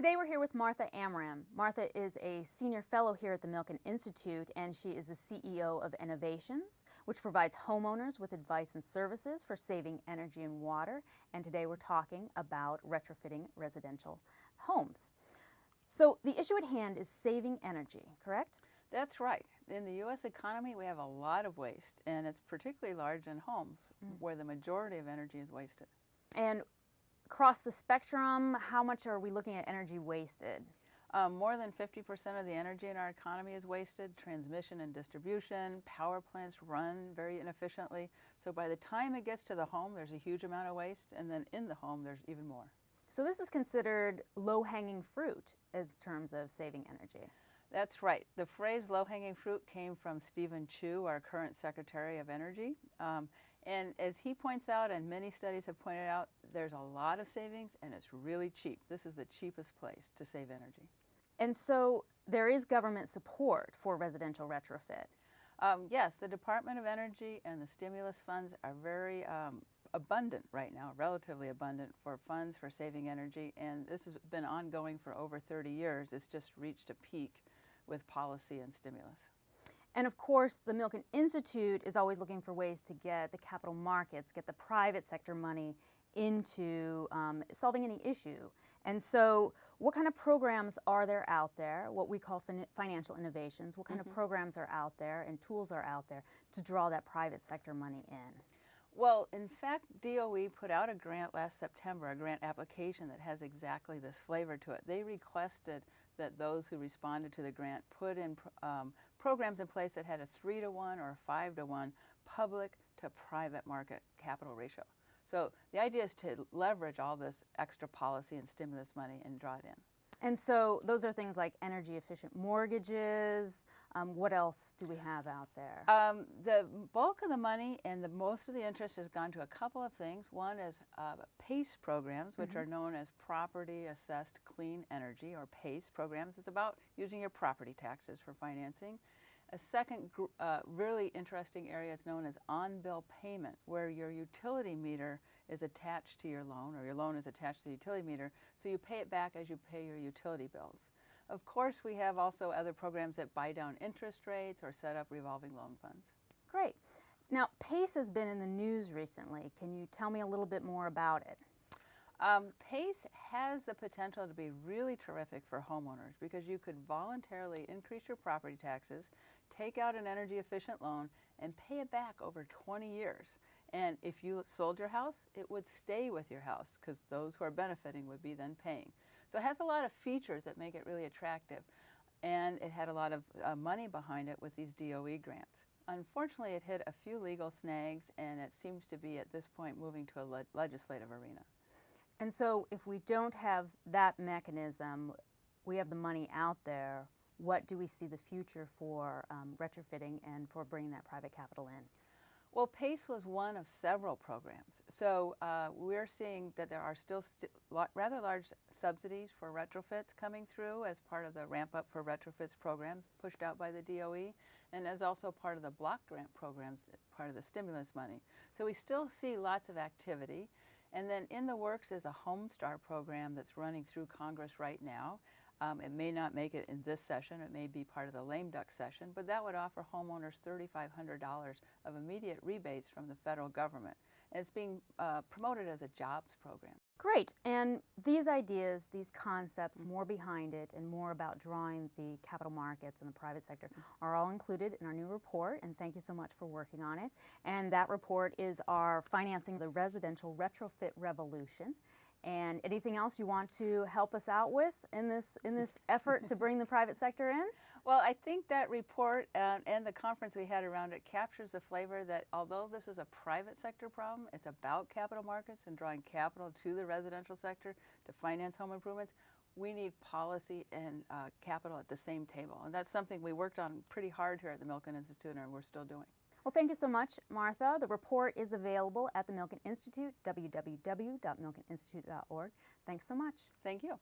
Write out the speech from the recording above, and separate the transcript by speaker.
Speaker 1: Today we're here with Martha Amram. Martha is a senior fellow here at the Milken Institute, and she is the CEO of Innovations, which provides homeowners with advice and services for saving energy and water. And today we're talking about retrofitting residential homes. So the issue at hand is saving energy, correct?
Speaker 2: That's right. In the U.S. economy, we have a lot of waste, and it's particularly large in homes, where the majority of energy is wasted.
Speaker 1: And across the spectrum, how much are we looking at energy wasted?
Speaker 2: More than 50% of the energy in our economy is wasted. Transmission and distribution, power plants run very inefficiently. So by the time it gets to the home, there's a huge amount of waste, and then in the home, there's even more.
Speaker 1: So this is considered low-hanging fruit in terms of saving energy.
Speaker 2: That's right. The phrase low-hanging fruit came from Stephen Chu, our current Secretary of Energy. And as he points out, and many studies have pointed out, there's a lot of savings and it's really cheap. This is the cheapest place to save energy.
Speaker 1: And so there is government support for residential retrofit.
Speaker 2: Yes, the Department of Energy and the stimulus funds are very abundant right now, relatively abundant for funds for saving energy. And this has been ongoing for over 30 years. It's just reached a peak with policy and stimulus.
Speaker 1: And of course, the Milken Institute is always looking for ways to get the capital markets, get the private sector money into solving any issue. And so what kind of programs are there out there, what we call financial innovations? What kind of programs are out there and tools are out there to draw that private sector money in?
Speaker 2: Well, in fact, DOE put out a grant last September, a grant application that has exactly this flavor to it. They requested that those who responded to the grant put in programs in place that had a 3-to-1 or a 5-to-1 public to private market capital ratio. So the idea is to leverage all this extra policy and stimulus money and draw it in.
Speaker 1: And so those are things like energy efficient mortgages. What else do we have out there?
Speaker 2: The bulk of the money and most of the interest has gone to a couple of things. One is PACE programs, which are known as Property Assessed Clean Energy, or PACE programs. It's about using your property taxes for financing. A second really interesting area is known as on-bill payment, where your utility meter is attached to your loan, or your loan is attached to the utility meter, so you pay it back as you pay your utility bills. Of course, we have also other programs that buy down interest rates or set up revolving loan funds.
Speaker 1: Great. Now, PACE has been in the news recently. Can you tell me a little bit more about it?
Speaker 2: PACE has the potential to be really terrific for homeowners because you could voluntarily increase your property taxes, take out an energy efficient loan, and pay it back over 20 years. And if you sold your house, it would stay with your house because those who are benefiting would be then paying. So it has a lot of features that make it really attractive. And it had a lot of money behind it with these DOE grants. Unfortunately, it hit a few legal snags, and it seems to be at this point moving to a legislative arena.
Speaker 1: And so if we don't have that mechanism, we have the money out there, what do we see the future for retrofitting and for bringing that private capital in?
Speaker 2: Well, PACE was one of several programs. So we're seeing that there are still rather large subsidies for retrofits coming through as part of the Ramp Up for Retrofits programs pushed out by the DOE, and as also part of the block grant programs, part of the stimulus money. So we still see lots of activity. And then in the works is a Home Star program that's running through Congress right now. It may not make it in this session, it may be part of the lame duck session, but that would offer homeowners $3,500 of immediate rebates from the federal government. And it's being promoted as a jobs program.
Speaker 1: Great, and these ideas, these concepts, more behind it and more about drawing the capital markets and the private sector are all included in our new report, and thank you so much for working on it. And that report is our Financing the Residential Retrofit Revolution. And anything else you want to help us out with in this effort to bring the private sector in?
Speaker 2: Well, I think that report and the conference we had around it captures the flavor that although this is a private sector problem, it's about capital markets and drawing capital to the residential sector to finance home improvements. We need policy and capital at the same table. And that's something we worked on pretty hard here at the Milken Institute, and we're still doing.
Speaker 1: Well, thank you so much, Martha. The report is available at the Milken Institute, www.milkeninstitute.org. Thanks so much.
Speaker 2: Thank you.